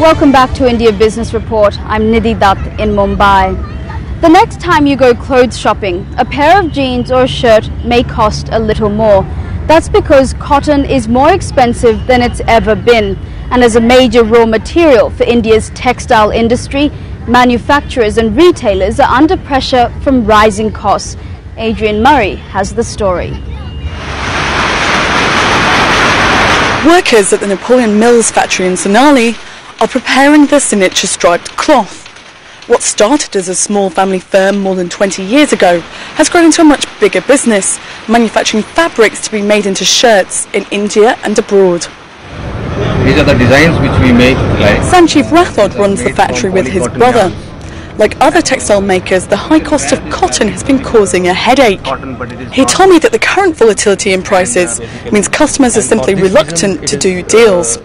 Welcome back to India Business Report. I'm Nidhi Dutt in Mumbai. The next time you go clothes shopping, a pair of jeans or a shirt may cost a little more. That's because cotton is more expensive than it's ever been, and as a major raw material for India's textile industry, manufacturers and retailers are under pressure from rising costs. Adrian Murray has the story. Workers at the Napoleon Mills factory in Sonali are preparing the signature striped cloth. What started as a small family firm more than 20 years ago has grown into a much bigger business, manufacturing fabrics to be made into shirts in India and abroad. These are the designs which we make. Sanjeev Rathod runs the factory with his brother. Like other textile makers, the high cost of cotton has been causing a headache. He told me that the current volatility in prices means customers are simply reluctant to do deals.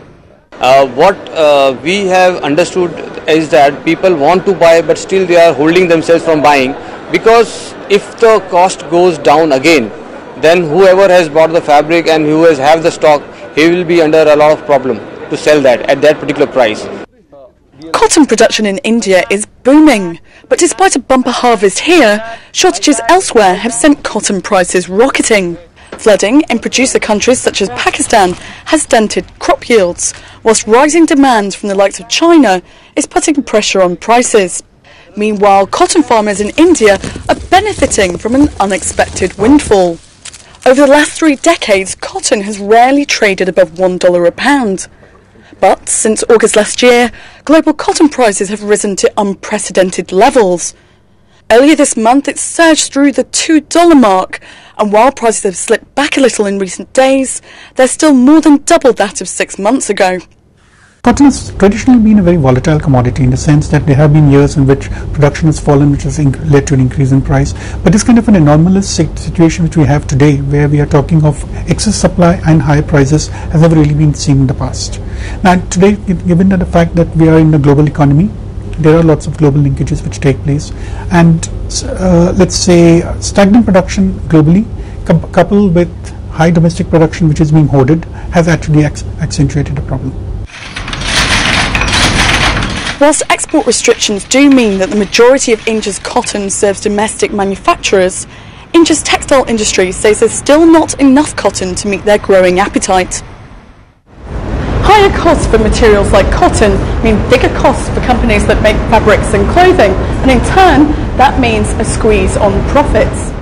What we have understood is that people want to buy, but still they are holding themselves from buying, because if the cost goes down again, then whoever has bought the fabric and who has have the stock, he will be under a lot of problem to sell that at that particular price. Cotton production in India is booming, but despite a bumper harvest here, shortages elsewhere have sent cotton prices rocketing. Flooding in producer countries such as Pakistan has dented crop yields, whilst rising demand from the likes of China is putting pressure on prices. Meanwhile, cotton farmers in India are benefiting from an unexpected windfall. Over the last 3 decades, cotton has rarely traded above $1 a pound. But since August last year, global cotton prices have risen to unprecedented levels. Earlier this month, it surged through the $2 mark, and while prices have slipped back a little in recent days, they're still more than double that of 6 months ago. Cotton has traditionally been a very volatile commodity in the sense that there have been years in which production has fallen, which has led to an increase in price. But it's kind of an anomalous situation which we have today, where we are talking of excess supply and higher prices, has never really been seen in the past. Now today, given the fact that we are in a global economy, there are lots of global linkages which take place, and let's say stagnant production globally coupled with high domestic production which is being hoarded has actually accentuated the problem. Whilst export restrictions do mean that the majority of India's cotton serves domestic manufacturers, India's textile industry says there's still not enough cotton to meet their growing appetite. Higher costs for materials like cotton mean bigger costs for companies that make fabrics and clothing, and in turn that means a squeeze on profits.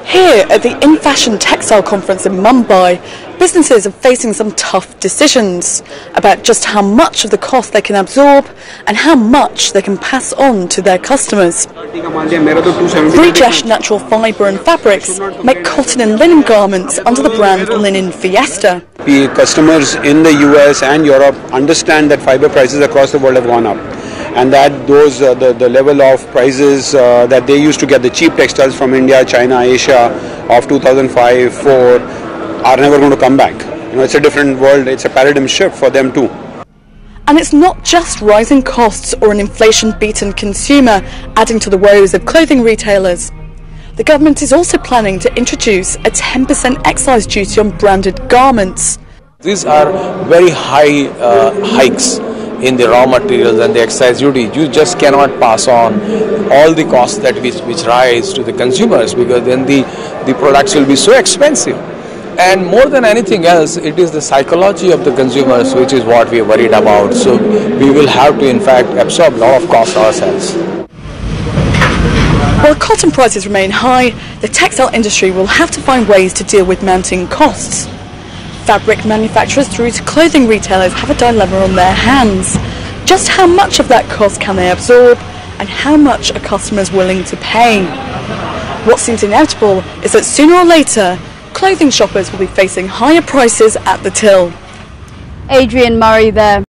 Here at the In Fashion Textile Conference in Mumbai, businesses are facing some tough decisions about just how much of the cost they can absorb and how much they can pass on to their customers. Brijesh Natural Fibre and Fabrics make cotton and linen garments under the brand Linen Fiesta. Customers in the US and Europe understand that fibre prices across the world have gone up, and that the level of prices that they used to get the cheap textiles from India, China, Asia of 2005-04 are never going to come back. You know, it's a different world, it's a paradigm shift for them too. And it's not just rising costs or an inflation-beaten consumer adding to the woes of clothing retailers. The government is also planning to introduce a 10% excise duty on branded garments. These are very high hikes in the raw materials and the excise duty. You just cannot pass on all the costs that which rise to the consumers, because then the products will be so expensive. And more than anything else, it is the psychology of the consumers which is what we are worried about. So we will have to in fact absorb a lot of costs ourselves. While cotton prices remain high, the textile industry will have to find ways to deal with mounting costs. Fabric manufacturers through to clothing retailers have a dilemma on their hands. Just how much of that cost can they absorb, and how much are customers willing to pay? What seems inevitable is that sooner or later, clothing shoppers will be facing higher prices at the till. Adrian Murray there.